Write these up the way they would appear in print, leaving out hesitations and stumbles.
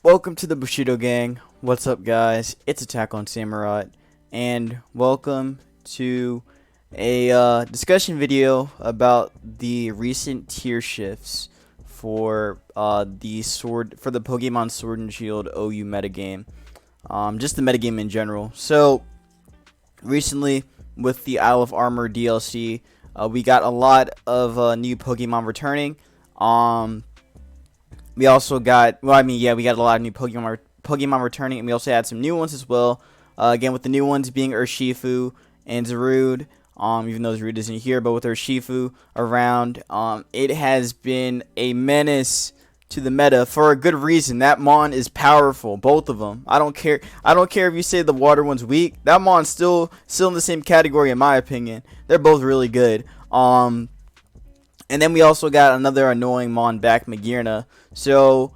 Welcome to the Bushido Gang. What's up, guys? It's Attack on Samurai, and welcome to a discussion video about the recent tier shifts for the Pokemon Sword and Shield OU metagame. Just the metagame in general. So recently, with the Isle of Armor DLC, we got a lot of new Pokemon returning. We also got, we got a lot of new Pokemon returning, and we also had some new ones as well. Again, with the new ones being Urshifu and Zarude, even though Zarude isn't here, but with Urshifu around, it has been a menace to the meta for a good reason. That Mon is powerful, both of them. I don't care if you say the water one's weak. That Mon's still in the same category in my opinion. They're both really good. And then we also got another annoying Mon back, Magearna. So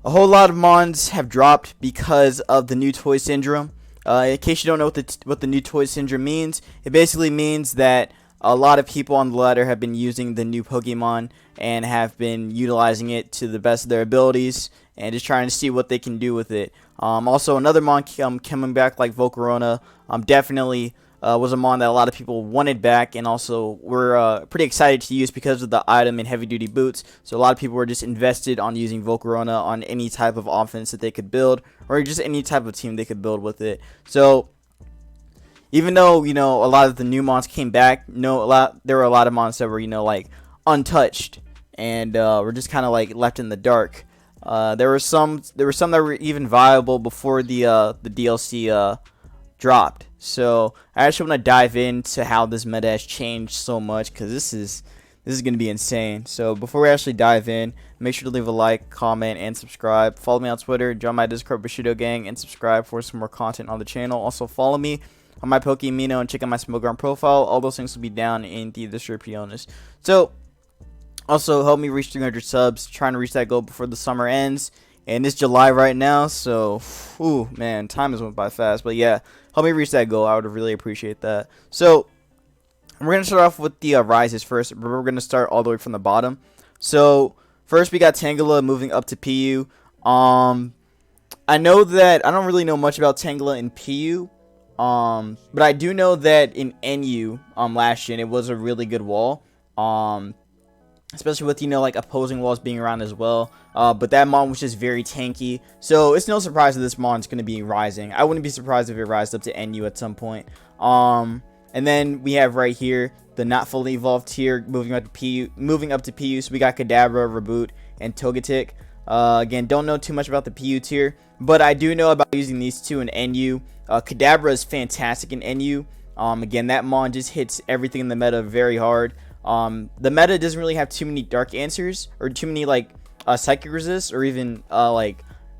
a whole lot of Mons have dropped because of the new toy syndrome. In case you don't know what the new toy syndrome means, it basically means that a lot of people on the ladder have been using the new Pokemon and have been utilizing it to the best of their abilities and just trying to see what they can do with it. Also, another Mon coming back like Volcarona definitely was a Mon that a lot of people wanted back, and also were pretty excited to use because of the item in heavy duty boots. So a lot of people were just invested on using Volcarona on any type of offense that they could build, or just any type of team they could build with it. So even though a lot of the new Mons came back, there were a lot of Mons that were like untouched and were just kind of like left in the dark. There were some that were even viable before the DLC dropped. So I actually want to dive into how this meta has changed so much, because this is going to be insane. So before we actually dive in, make sure to leave a like, comment, and subscribe. Follow me on Twitter, join my Discord Bushido Gang, and subscribe for some more content on the channel. Also follow me on my Pokemino and check out my Smokeground profile. All those things will be down in the description. So also help me reach 300 subs. Trying to reach that goal before the summer ends. And it's July right now, so, ooh, man, time has went by fast. But yeah, help me reach that goal. I would really appreciate that. So we're going to start off with the rises first. We're going to start all the way from the bottom. So first we got Tangela moving up to PU. I know that I don't really know much about Tangela in PU. But I do know that in NU last gen it was a really good wall. Especially with like opposing walls being around as well. But that Mon was just very tanky, so it's no surprise that this Mon's going to be rising. I wouldn't be surprised if it rises up to NU at some point. And then we have right here the not fully evolved tier moving up to PU. So we got Kadabra, Reboot, and Togetic. Again, don't know too much about the PU tier, but I do know about using these two in NU. Kadabra is fantastic in NU. Again, that Mon just hits everything in the meta very hard. The meta doesn't really have too many dark answers or too many psychic resists or even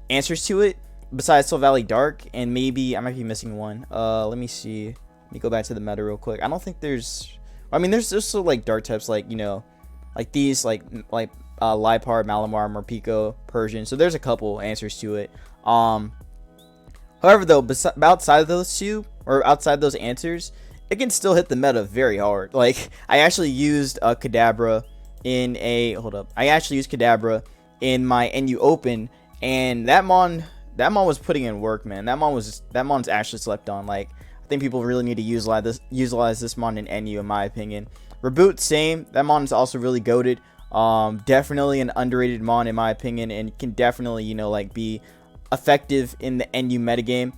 answers to it besides Soul Valley Dark, and maybe I might be missing one. Let me see. Let me go back to the meta real quick. I don't think there's, I mean, there's also dark types like these like Lipar, Malamar, Morpeko, Persian. So there's a couple answers to it. However, though, outside of those two or outside those answers, it can still hit the meta very hard. Like, I actually used Kadabra in Kadabra in my NU Open, and that Mon was putting in work, man. That Mon's actually slept on. Like, I think people really need to utilize this Mon in NU, in my opinion. Reboot, same. That Mon is also really goated. Definitely an underrated Mon, in my opinion, and can definitely be effective in the NU metagame.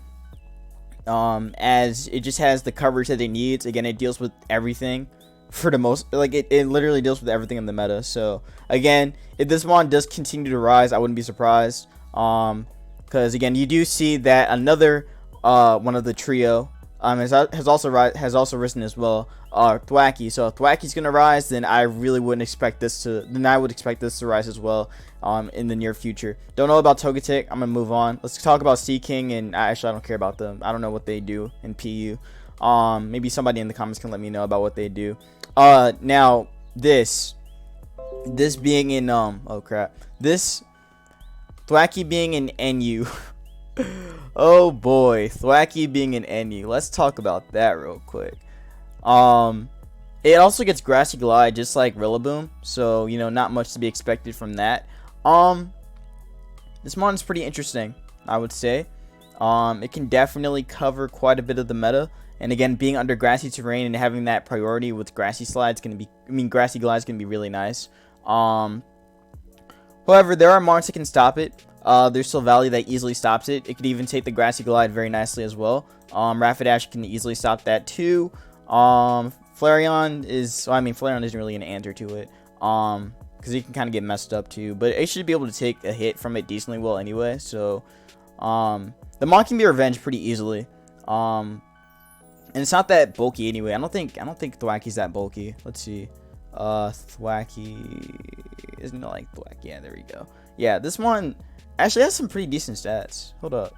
As it just has the coverage that it needs. Again, it deals with everything for the most, it literally deals with everything in the meta. So again, if this Mon does continue to rise, I wouldn't be surprised. Because again, you do see that another one of the trio has also risen as well. Thwacky. So if Thwacky's gonna rise, then I really wouldn't expect this to. Then I would expect this to rise as well. In the near future. Don't know about Togetic. I'm gonna move on. Let's talk about Seaking, and actually I don't care about them. I don't know what they do in PU. Maybe somebody in the comments can let me know about what they do. Now this being in this Thwacky being in NU. Oh boy, Thwacky being in NU. Let's talk about that real quick. It also gets Grassy Glide just like Rillaboom, so not much to be expected from that. This mon is pretty interesting, I would say. It can definitely cover quite a bit of the meta. And again, being under grassy terrain and having that priority with grassy slides grassy glides gonna be really nice. However, there are mons that can stop it. There's Sylvally that easily stops it. It could even take the grassy glide very nicely as well. Rapidash can easily stop that too. Flareon Flareon isn't really an answer to it. Because he can kind of get messed up too. But it should be able to take a hit from it decently well anyway. So, the mon can be revenged pretty easily. And it's not that bulky anyway. I don't think Thwacky's that bulky. Let's see. Thwacky isn't it like Thwack? Yeah, there we go. Yeah, this one actually has some pretty decent stats. Hold up.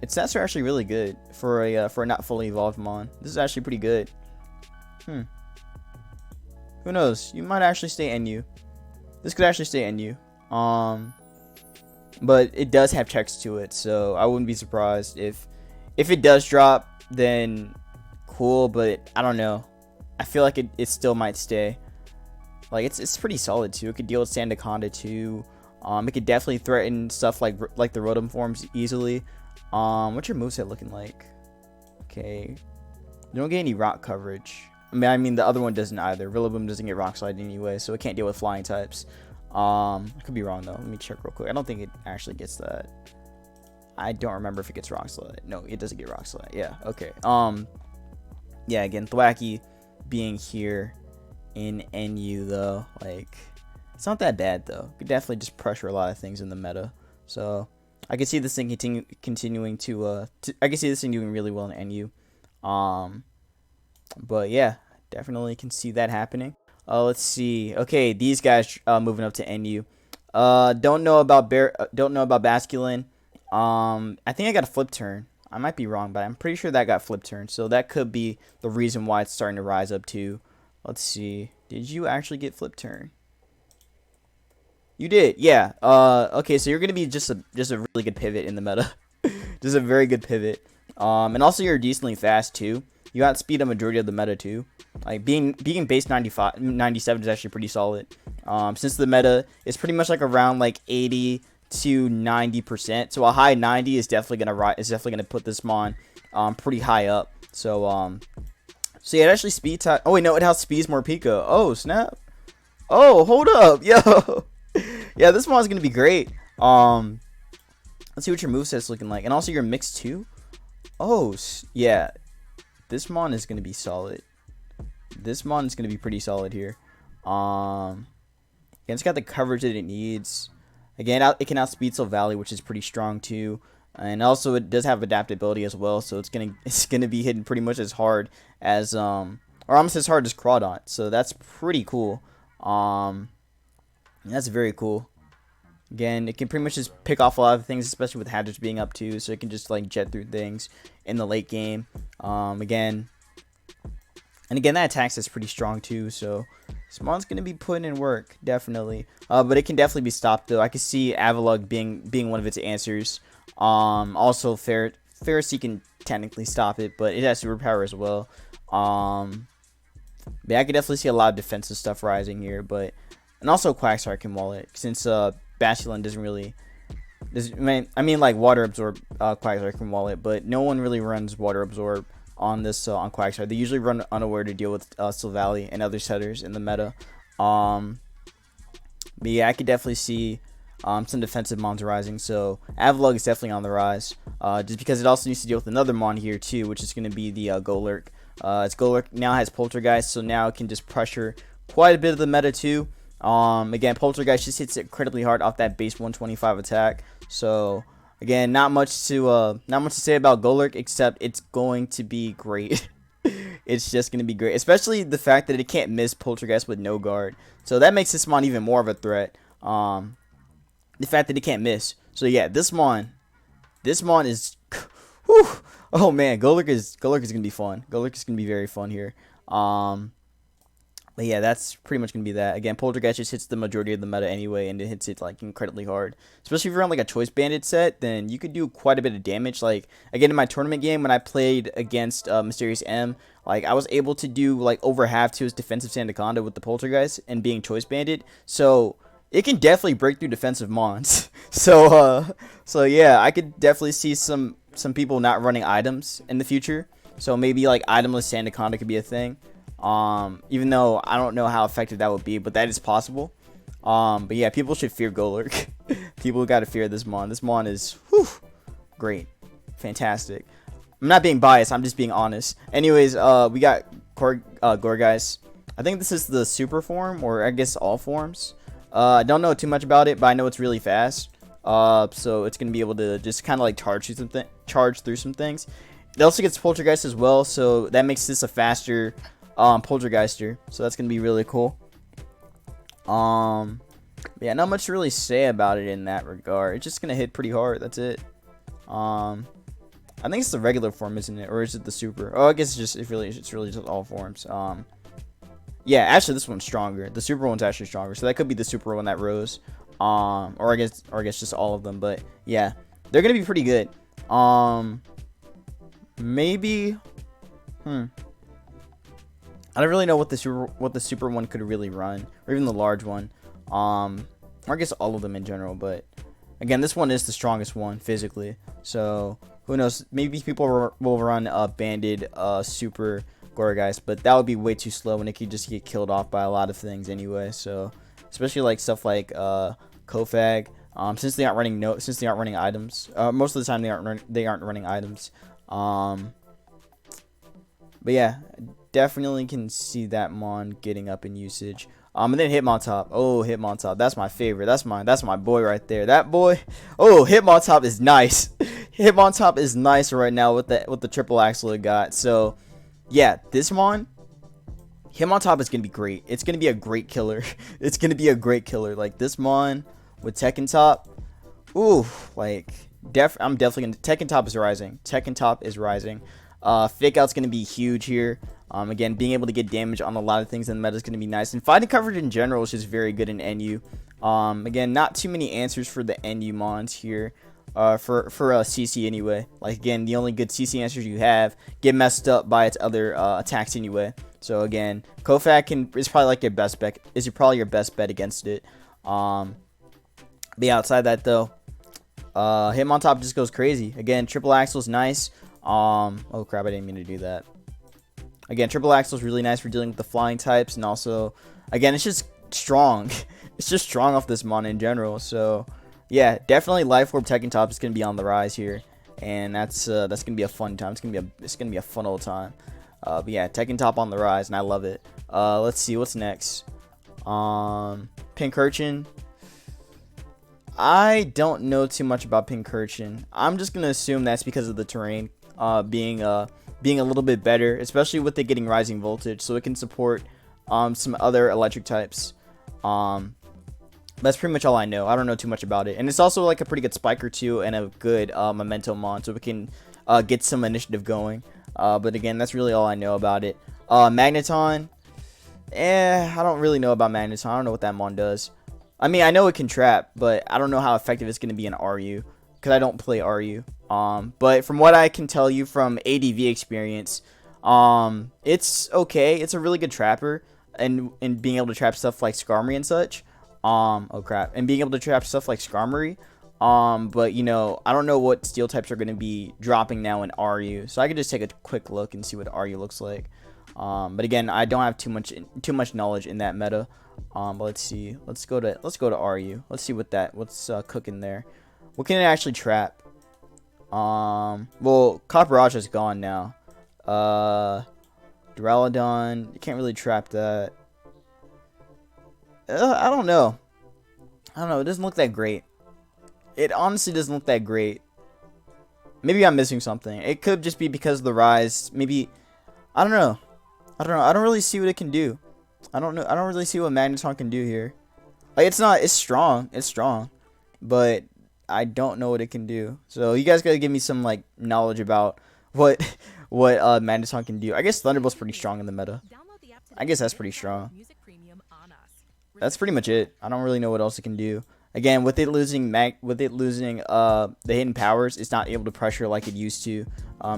Its stats are actually really good for a not fully evolved mon. This is actually pretty good. Who knows? You might actually stay NU. This could actually stay NU. But it does have text to it, so I wouldn't be surprised if it does drop. Then cool, but I don't know. I feel like it still might stay. Like it's pretty solid too. It could deal with Sandaconda too. It could definitely threaten stuff like the Rotom forms easily. What's your moveset looking like? Okay, you don't get any rock coverage. I mean the other one doesn't either. Rillaboom doesn't get rock slide anyway, so it can't deal with flying types. I could be wrong though. Let me check real quick. I don't think it actually gets that. I don't remember if it gets rock slide. No, it doesn't get rock slide. Yeah, okay. Yeah, again, Thwacky being here in NU though, like it's not that bad though. Could definitely just pressure a lot of things in the meta. So I can see this thing continuing to I can see this thing doing really well in NU. But yeah, definitely can see that happening. Let's see. Okay, these guys moving up to NU. Don't know about Basculin. I think I got a flip turn. I might be wrong, but I'm pretty sure that got flip turn. So that could be the reason why it's starting to rise up too. Let's see. Did you actually get flip turn? You did, yeah. Okay, so you're gonna be just a really good pivot in the meta. Just a very good pivot. And also you're decently fast too. You outspeed a majority of the meta too. Like being base 97 is actually pretty solid. Since the meta is pretty much like around like 80 to 90%, so a high 90 is definitely gonna put this mon pretty high up. So so yeah, it actually speeds. Oh wait, no, it outspeeds more Pico. Oh snap! Oh, hold up, yo. Yeah, this mon's gonna be great. Let's see what your moveset's looking like, and also your mix too. Oh yeah, this mon is gonna be solid. This mon is gonna be pretty solid here. And it's got the coverage that it needs. Again, it can outspeed Sylvally, which is pretty strong too. And also it does have adaptability as well, so it's gonna be hitting pretty much as hard as or almost as hard as Crawdaunt. So that's pretty cool. That's very cool. Again, it can pretty much just pick off a lot of things, especially with Hazards being up too, so it can just like jet through things in the late game. Again, that attacks is pretty strong too, so this mon's gonna be putting in work, definitely. But it can definitely be stopped though. I can see Avalugg being one of its answers. Also Pharisee can technically stop it, but it has superpower as well. Yeah, I can definitely see a lot of defensive stuff rising here, and also Quagsire can wall it, since Basculin doesn't really. I mean, like Water Absorb, Quagsire can wall it, but no one really runs Water Absorb on this on Quagsire. They usually run Unaware to deal with Sylvally and other setters in the meta. But yeah, I could definitely see some defensive mons rising. So Avalugg is definitely on the rise, just because it also needs to deal with another mon here too, which is going to be the Golurk. Its Golurk now has Poltergeist, so now it can just pressure quite a bit of the meta too. Again, Poltergeist just hits it incredibly hard off that base 125 attack. So again, not much to say about Golurk, except it's going to be great. It's just going to be great, especially the fact that it can't miss Poltergeist with no guard. So that makes this mon even more of a threat. The fact that it can't miss. So yeah, this mon is whew, oh man, Golurk is gonna be fun. Golurk is gonna be very fun here. But yeah, that's pretty much gonna be that. Again, Poltergeist just hits the majority of the meta anyway, and it hits it like incredibly hard. Especially if you're on like a Choice Bandit set, then you could do quite a bit of damage. Like again, in my tournament game when I played against Mysterious M, like I was able to do like over half to his defensive Sandaconda with the Poltergeist and being Choice Bandit. So it can definitely break through defensive mons. So yeah, I could definitely see some people not running items in the future. So maybe like itemless Sandaconda could be a thing. Even though I don't know how effective that would be, but that is possible. But yeah, people should fear Golurk. People gotta fear this mon. This mon is great, fantastic. I'm not being biased. I'm just being honest. Anyways, we got Gorgeist. I think this is the super form, or I guess all forms. I don't know too much about it, but I know it's really fast. So it's gonna be able to just kind of like charge through some things. It also gets Poltergeist as well, so that makes this a faster Poltergeister. So that's gonna be really cool. Yeah, not much to really say about it in that regard. It's just gonna hit pretty hard. That's it. I think it's the regular form, isn't it, or is it the super? Oh, I guess it's really just all forms. Yeah, actually this one's stronger. The super one's actually stronger, so that could be the super one that rose. Or I guess just all of them. But yeah, they're gonna be pretty good. Maybe. I don't really know what the super one could really run, or even the large one. Or I guess all of them in general. But again, this one is the strongest one physically. So who knows? Maybe people will run a banded super Gorgeist, but that would be way too slow, and it could just get killed off by a lot of things anyway. So especially like stuff like Kofag. Since they aren't running items. Most of the time they aren't running items. But yeah, definitely can see that mon getting up in usage. And then Hitmontop. Oh, Hitmontop. That's my favorite. That's my boy right there. That boy. Oh, Hitmontop is nice. Hitmontop is nice right now with the triple axle it got. So, yeah, this mon, Hitmontop is gonna be great. It's gonna be a great killer. It's gonna be a great killer. Like this mon with Tekkentop. Ooh, like I'm definitely gonna. Tekkentop is rising. Tekkentop is rising. Fake out's gonna be huge here. Again, being able to get damage on a lot of things in the meta is gonna be nice, and fighting coverage in general is just very good in NU. Again, not too many answers for the NU mons here. For CC anyway. Like again, the only good CC answers you have get messed up by its other attacks anyway. So again, Kofag is probably like your best bet. Probably your best bet against it. But yeah, outside that though, Hitmontop just goes crazy. Again, triple axle is nice. Oh crap, I didn't mean to do that. Again, triple axle is really nice for dealing with the flying types, and also, again, it's just strong. It's just strong off this mon in general. So yeah, definitely Life Orb Tekkentop is gonna be on the rise here, and that's gonna be a fun time. It's gonna be a fun old time. But yeah, Tekkentop on the rise, and I love it. Let's see what's next. Pink Urchin. I don't know too much about Pink Urchin. I'm just gonna assume that's because of the terrain being a little bit better, especially with it getting rising voltage, so it can support some other electric types. That's pretty much all I know. I don't know too much about it, and it's also like a pretty good spiker too, and a good memento mon, so we can get some initiative going. But again, that's really all I know about it. Magneton, I don't really know about Magneton. I don't know what that mon does. I mean, I know it can trap, but I don't know how effective it's going to be in RU, because I don't play RU. But from what I can tell you from ADV experience, it's okay. It's a really good trapper, and being able to trap stuff like Skarmory and such. Oh crap, and being able to trap stuff like Skarmory. But you know, I don't know what steel types are going to be dropping now in RU, so I could just take a quick look and see what RU looks like. But again, I don't have too much knowledge in that meta. But let's see. Let's go to RU. Let's see what's cooking there. What can it actually trap? Well, Copperage is gone now. Duraludon, you can't really trap that. I don't know. It doesn't look that great. It honestly doesn't look that great. Maybe I'm missing something. It could just be because of the rise. Maybe, I don't know. I don't really see what it can do. I don't know. I don't really see what Magneton can do here. Like, it's strong. It's strong. But I don't know what it can do. So you guys gotta give me some like knowledge about what Magneton can do. I guess Thunderbolt's pretty strong in the meta. I guess that's pretty strong. That's pretty much it. I don't really know what else it can do. Again, with it losing the hidden powers, it's not able to pressure like it used to.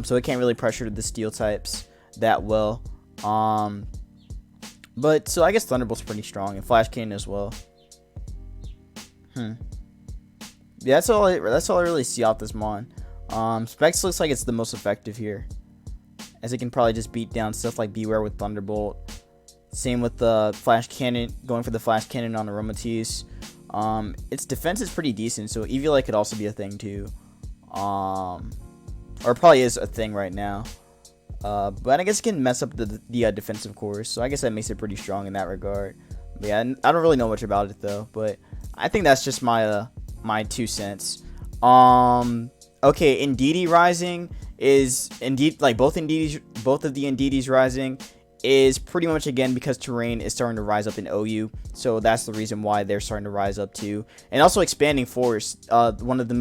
So it can't really pressure the steel types that well. But so I guess Thunderbolt's pretty strong, and Flash Cannon as well. Hmm. Yeah, that's all I really see off this mon. Specs looks like it's the most effective here, as it can probably just beat down stuff like Beware with Thunderbolt. Same with the Flash Cannon, going for the Flash Cannon on Aromatisse. Its defense is pretty decent, so Eviolite could also be a thing too. Or probably is a thing right now. But I guess it can mess up the defensive cores, so I guess that makes it pretty strong in that regard. But yeah, I don't really know much about it though, but I think that's just my my 2 cents. Okay, Indeedee Rising is indeed like both of the Indeedees Rising is pretty much again because terrain is starting to rise up in OU, so that's the reason why they're starting to rise up too. And also Expanding Force, one of the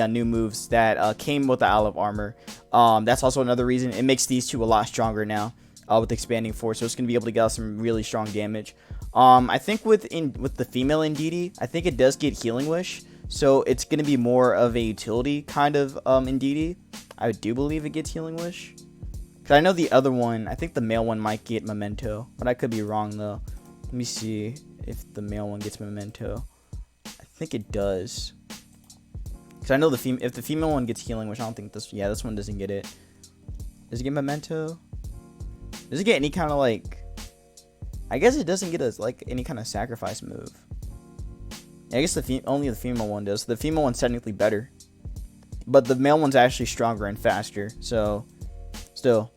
new moves that came with the Isle of Armor. That's also another reason. It makes these two a lot stronger now with Expanding Force, so it's gonna be able to get us some really strong damage. I think with the female Indeedee, I think it does get Healing Wish, so it's gonna be more of a utility kind of Indeedee. I do believe it gets Healing Wish. I know the other one, I think the male one might get Memento, but I could be wrong though. Let me see if the male one gets Memento. I think it does. Because I know if the female one gets Healing, which I don't think this one doesn't get it. Does it get Memento? Does it get any kind of like, I guess it doesn't get us like any kind of sacrifice move. I guess only the female one does. The female one's technically better, but the male one's actually stronger and faster, so still,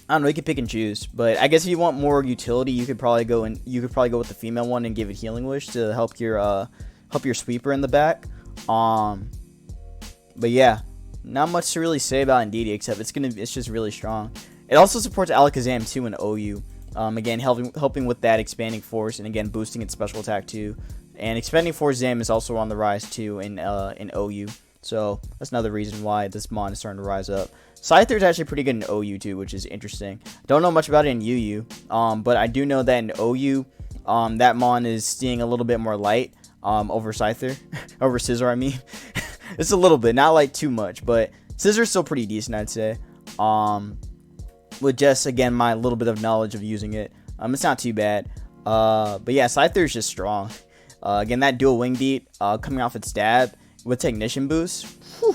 I don't know, you can pick and choose, but I guess if you want more utility, you could probably go with the female one and give it Healing Wish to help your sweeper in the back. But yeah, not much to really say about Indeedee except it's just really strong. It also supports Alakazam too in OU. Again, helping with that Expanding Force and again boosting its special attack too. And Expanding Force Zam is also on the rise too in OU. So that's another reason why this mon is starting to rise up. Scyther is actually pretty good in OU too, which is interesting. Don't know much about it in UU, but I do know that in OU, that mon is seeing a little bit more light over Scyther, over Scizor. I mean, it's a little bit, not like too much, but Scizor's still pretty decent, I'd say. With just again my little bit of knowledge of using it, it's not too bad. But yeah, Scyther is just strong. Again, that dual wing beat coming off its stab with Technician boost, whew,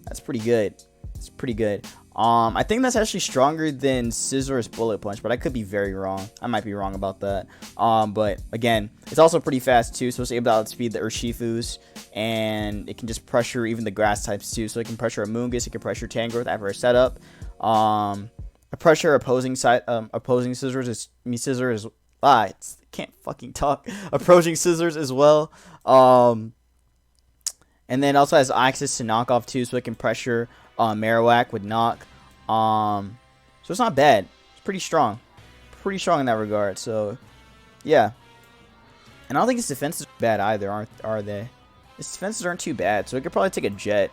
that's pretty good. It's pretty good. I think that's actually stronger than Scizor's Bullet Punch, but I could be very wrong. I might be wrong about that. But again, it's also pretty fast too, so it's able to outspeed the Urshifus, and it can just pressure even the grass types too. So it can pressure a Moongus, it can pressure Tangrowth after a setup. Pressure opposing Scissors is can't fucking talk. Approaching Scissors as well. And then also has access to knock off too, so it can pressure Marowak with knock. So it's not bad. It's pretty strong. Pretty strong in that regard. So yeah. And I don't think its defenses are bad either, are they? Its defenses aren't too bad, so it could probably take a jet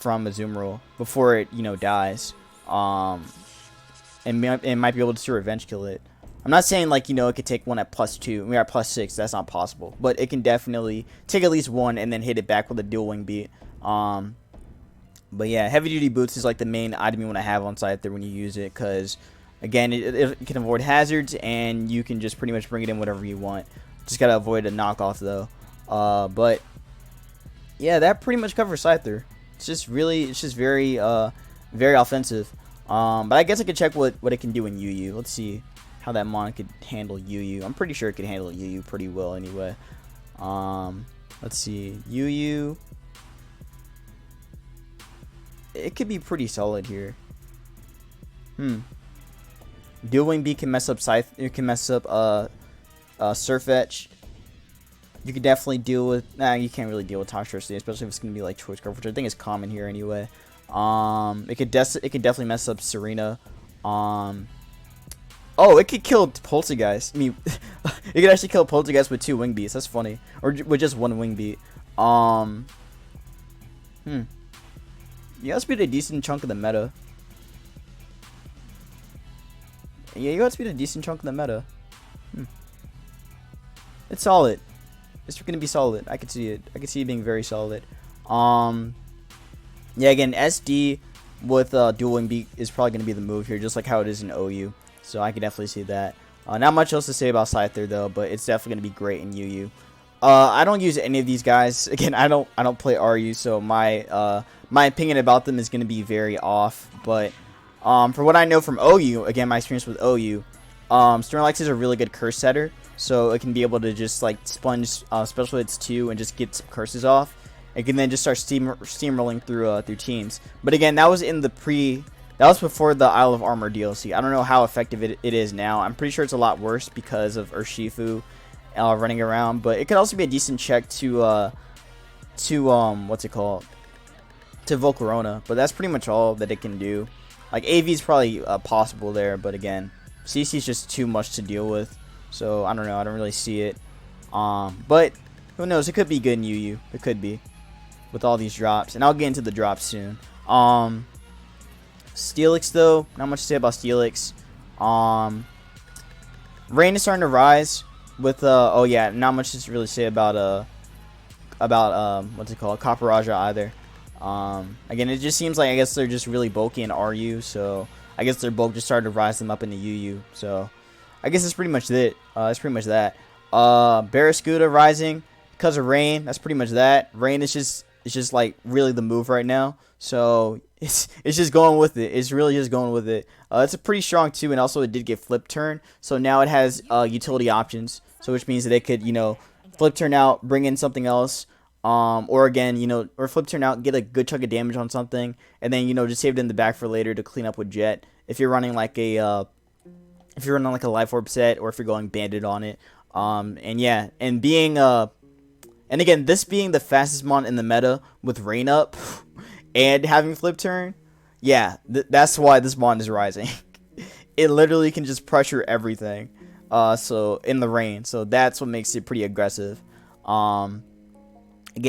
from Azumarill before it, dies. And might be able to revenge kill it. I'm not saying like it could take one at +2. We're at +6. That's not possible. But it can definitely take at least one and then hit it back with a dual wing beat. But yeah, heavy duty boots is like the main item you want to have on Scyther when you use it, because again it can avoid hazards and you can just pretty much bring it in whatever you want. Just gotta avoid a knockoff though. But yeah, that pretty much covers Scyther. It's just very very offensive. But I guess I could check what it can do in UU. Let's see how that mon could handle UU. I'm pretty sure it could handle UU pretty well anyway. Let's see. UU. It could be pretty solid here. Dual Wing Beat can mess up Scythe. It can mess up Surfetch. You could definitely deal with. You can't really deal with Toxtricity, especially if it's gonna be like Choice Scarf, which I think is common here anyway. It could definitely mess up Serena. Oh, it could kill Poltergeist. I mean, it could actually kill Poltergeist with 2 wing beats. That's funny. Or with just 1 wing beat. You outspeed a decent chunk of the meta. Yeah, you outspeed a decent chunk of the meta. It's solid. It's gonna be solid. I could see it. I could see it being very solid. Yeah, again, SD with dual wing beat is probably gonna be the move here, just like how it is in OU. So I can definitely see that. Not much else to say about Scyther though, but it's definitely gonna be great in UU. I don't use any of these guys. Again, I don't play RU, so my opinion about them is going to be very off. But for what I know from OU, again, my experience with OU, Steelix is a really good curse setter, so it can be able to just like sponge special hits too and just get some curses off. It can then just start steamrolling through teams. But again, that was before the Isle of Armor DLC. I don't know how effective it is now. I'm pretty sure it's a lot worse because of Urshifu running around. But it could also be a decent check to what's it called? To Volcarona. But that's pretty much all that it can do. Like AV is probably possible there, but again, CC is just too much to deal with. So I don't know. I don't really see it. But who knows? It could be good in UU. It could be with all these drops, and I'll get into the drops soon. Steelix though, not much to say about Steelix. Rain is starting to rise with oh yeah, not much to really say about what's it called, Copper either. Again, it just seems like I guess they're just really bulky in RU, so I guess their bulk just started to rise them up into UU. So I guess that's pretty much it. That's pretty much that. Barraskewda rising because of Rain. That's pretty much that. Rain is just like really the move right now. So it's just going with it. It's really just going with it. It's a pretty strong too, and also it did get flip turn. So now it has utility options. So which means that it could, flip turn out, bring in something else. Or again, or flip turn out, get a good chunk of damage on something, and then just save it in the back for later to clean up with Jet. If you're running like a Life Orb set, or if you're going Bandit on it. And yeah, and being and again, this being the fastest mon in the meta with Rain up and having flip turn, yeah, that's why this mon is rising. It literally can just pressure everything. So in the Rain, so that's what makes it pretty aggressive. Again,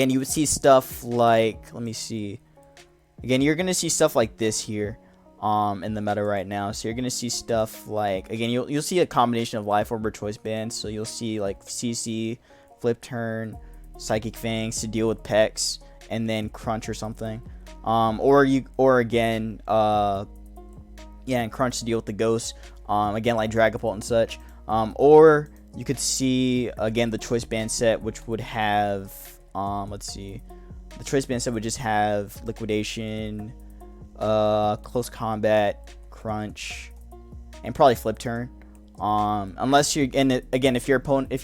you would see stuff like, let me see. Again, you're gonna see stuff like this here, in the meta right now. So you're gonna see stuff like, again, you'll see a combination of Life Orb or Choice Bands. So you'll see like CC, Flip Turn, Psychic Fangs to deal with Pex, and then Crunch or something. Or again, yeah, and Crunch to deal with the Ghost. Again, like Dragapult and such. Or you could see again the Choice Band set, which would have. Let's see. The Choice Band set would just have Liquidation, Close Combat, Crunch, and probably Flip Turn. Unless you're, and again, if your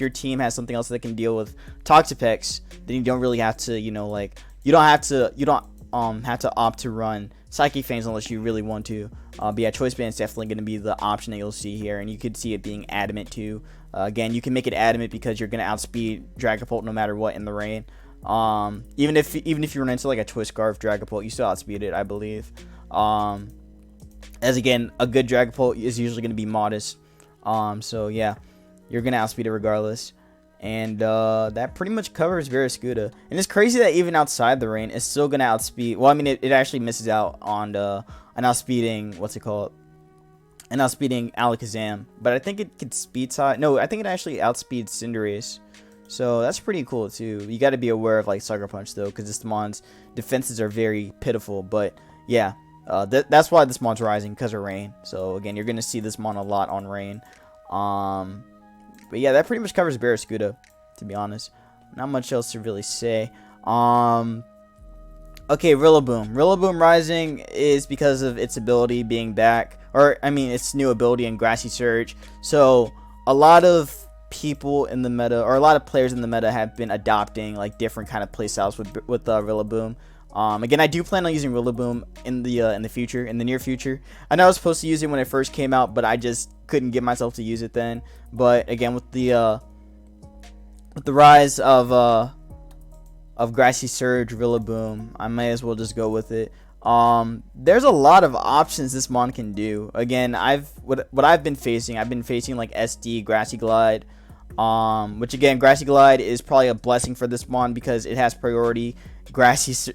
team has something else that can deal with Toxapex, then you don't really have to, you don't have to opt to run Psychic Fangs unless you really want to. But yeah, Choice Band is definitely going to be the option that you'll see here, and you could see it being Adamant too. Again, you can make it Adamant because you're going to outspeed Dragapult no matter what in the Rain. Even if you run into like a Twist Scarf Dragapult, you still outspeed it, I believe. As again, a good Dragapult is usually going to be modest. So yeah, you're going to outspeed it regardless. And that pretty much covers Barraskewda. And it's crazy that even outside the Rain, it's still going to outspeed. Well, I mean, it actually misses out on an outspeeding, what's it called? An outspeeding Alakazam. But I think it could speed side. No, I think it actually outspeeds Cinderace. So that's pretty cool too. You got to be aware of like Sucker Punch though, because this mon's defenses are very pitiful. But yeah, that's why this mon's rising, because of Rain. So again, you're going to see this mon a lot on Rain. But yeah, that pretty much covers Barraskewda, to be honest. Not much else to really say. Okay, Rillaboom. Rillaboom rising is because of its ability being back, or I mean its new ability in Grassy Surge. So a lot of people in the meta, or a lot of players in the meta, have been adopting like different kind of playstyles with Rillaboom. Again, I do plan on using Rillaboom in the future, in the near future. I know I was supposed to use it when it first came out, but I just couldn't get myself to use it then. But again, with the rise of Grassy Surge Rillaboom, I may as well just go with it. There's a lot of options this mon can do. Again, what I've been facing like SD, Grassy Glide, which again, Grassy Glide is probably a blessing for this mon because it has priority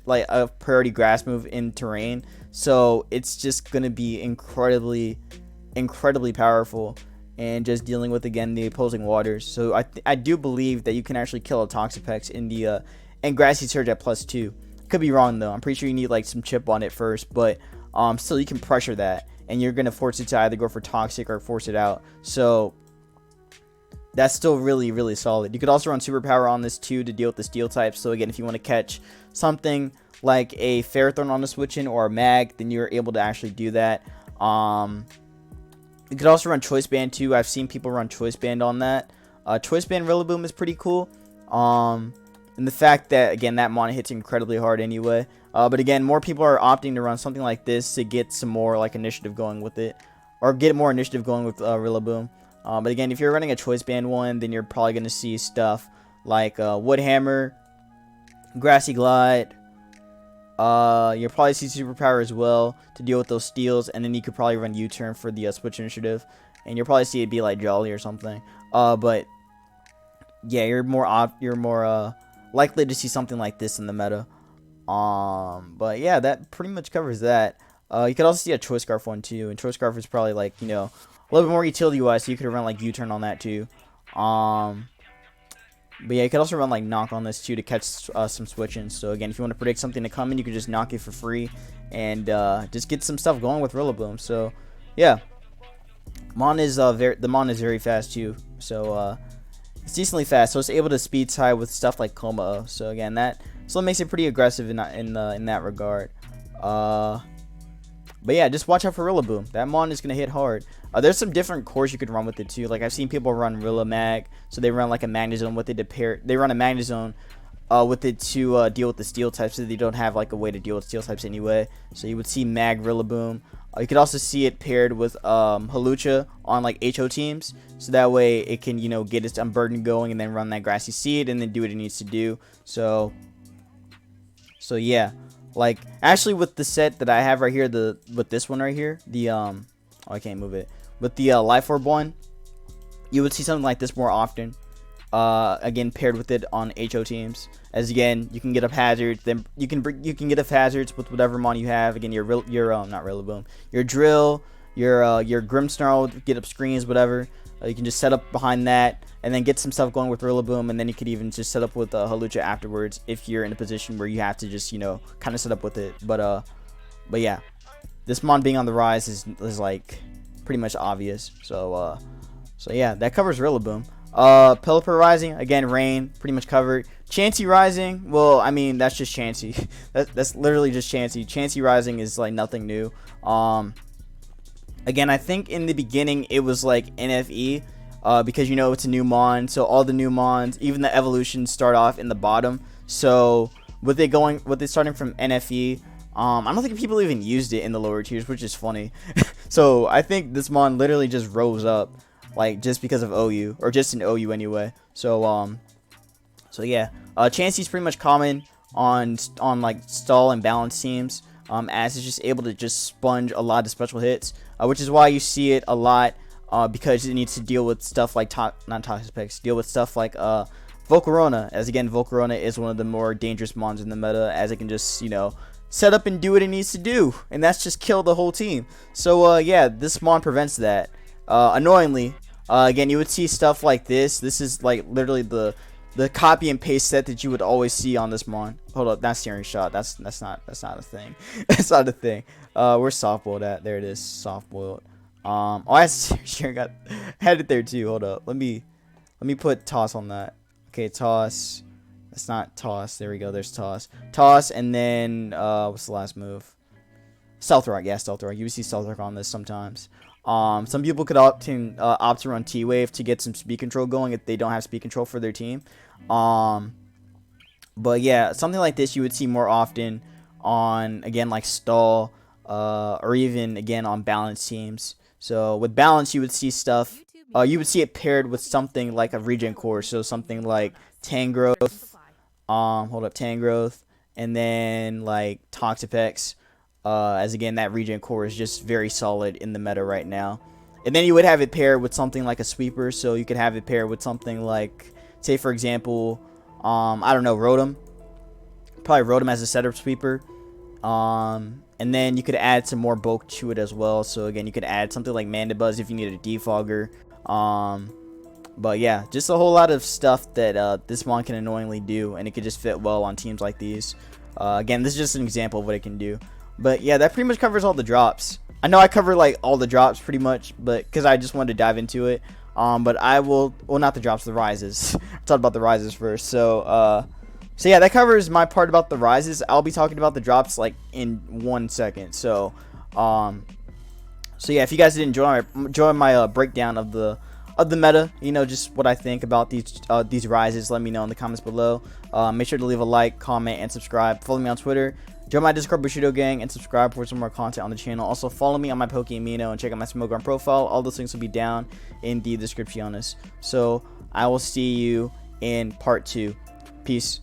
like a priority grass move in terrain. So it's just gonna be incredibly powerful, and just dealing with again the opposing waters. So I do believe that you can actually kill a Toxapex in the and Grassy Surge at +2. Could be wrong though. I'm pretty sure you need like some chip on it first, but still you can pressure that, and you're gonna force it to either go for Toxic or force it out. So that's still really, really solid. You could also run superpower on this too to deal with the steel types. So again, if you want to catch something like a Ferrothorn on a switch in or a mag, then you're able to actually do that. You could also run Choice Band too. I've seen people run Choice Band on that. Choice Band Rillaboom is pretty cool. And the fact that, again, that mon hits incredibly hard anyway. But again, more people are opting to run something like this to get some more like initiative going with it, or get more initiative going with Rillaboom. But again, if you're running a Choice Band one, then you're probably going to see stuff like Wood Hammer, Grassy Glide. You'll probably see superpower as well to deal with those steals, and then you could probably run U-turn for the switch initiative, and you'll probably see it be like Jolly or something. But yeah, you're more likely to see something like this in the meta. But yeah, that pretty much covers that. You could also see a Choice Scarf one too, and Choice Scarf is probably like, you know, a little bit more utility wise, so you could run like U-turn on that too. But yeah, you could also run like Knock on this too to catch some switch-ins. So again, if you want to predict something to come in, you can just knock it for free and just get some stuff going with Rillaboom. So yeah, Mon is the Mon is very fast too. So it's decently fast. So it's able to speed tie with stuff like Coma. So again, that makes it pretty aggressive in that regard. But yeah, just watch out for Rillaboom. That Mon is gonna hit hard. There's some different cores you could run with it too. Like I've seen people run Rilla Mag, so they run like a Magnezone with it to pair. They run a Magnezone with it to deal with the steel types, so they don't have like a way to deal with steel types anyway. So you would see Mag Rillaboom. You could also see it paired with Hawlucha on like HO teams, so that way it can, you know, get its Unburden going and then run that Grassy Seed and then do what it needs to do. So yeah, like actually with the set that I have right here, with this one right here, the oh, I can't move it. With the Life Orb one, you would see something like this more often. Again, paired with it on HO teams, as again you can get up hazards. Then you can get up hazards with whatever mon you have. Again, your not Rillaboom, your Drill, your Grimmsnarl, get up screens, whatever. You can just set up behind that and then get some stuff going with Rillaboom, and then you could even just set up with Hawlucha afterwards if you're in a position where you have to just, you know, kind of set up with it. But yeah, this mon being on the rise is like pretty much obvious. So yeah, that covers Rillaboom. Pelipper Rising, again, Rain, pretty much covered. Chansey Rising, well, I mean, that's just Chansey. that's literally just Chansey. Chansey Rising is like nothing new. Again, I think in the beginning it was like NFE, because, you know, it's a new mon, so all the new mons, even the evolutions, start off in the bottom. So with it starting from NFE, I don't think people even used it in the lower tiers, which is funny. So I think this mon literally just rose up, like just because of OU, or just in OU anyway. So yeah, Chansey's pretty much common on like stall and balance teams, as it's just able to just sponge a lot of special hits, which is why you see it a lot, because it needs to deal with stuff like not toxic picks, deal with stuff like Volcarona, as again Volcarona is one of the more dangerous mons in the meta, as it can just, you know, set up and do what it needs to do, and that's just kill the whole team. So yeah, this mon prevents that. Annoyingly, again, you would see stuff like this. This is like literally the copy and paste set that you would always see on this mon. Hold up, that's Steering Shot. That's not a thing. That's not a thing. Where's Soft Boiled at? There it is, Soft Boiled. Oh, I had it there too. Hold up, let me put Toss on that. Okay, Toss. That's not Toss. There we go. There's Toss. Toss, and then what's the last move? Stealth Rock. Yeah, Stealth Rock. You would see Stealth Rock on this sometimes. Some people could opt to run T-Wave to get some speed control going if they don't have speed control for their team. But yeah, something like this you would see more often on, again, like stall, or even again on balance teams. So with balance, you would see stuff. You would see it paired with something like a regen core, so something like Tangrowth. Hold up, Tangrowth, and then like Toxapex. As again, that regen core is just very solid in the meta right now. And then you would have it paired with something like a sweeper, so you could have it paired with something like, say for example, I don't know, Rotom. Probably Rotom as a setup sweeper. And then you could add some more bulk to it as well. So again, you could add something like Mandibuzz if you need a defogger. But yeah, just a whole lot of stuff that this mon can annoyingly do, and it could just fit well on teams like these. Again, this is just an example of what it can do. But yeah, that pretty much covers all the drops. I know I cover like all the drops pretty much, but because I just wanted to dive into it. But I will, well, not the drops, the rises. Talk about the rises first. So yeah, that covers my part about the rises. I'll be talking about the drops like in 1 second. So yeah, if you guys did enjoy my breakdown of the meta, you know, just what I think about these rises, let me know in the comments below. Make sure to leave a like, comment, and subscribe. Follow me on Twitter. Join my Discord Bushido gang and subscribe for some more content on the channel. Also follow me on my Pokeamino and check out my Smokearm profile. All those links will be down in the description. So I will see you in part 2. Peace.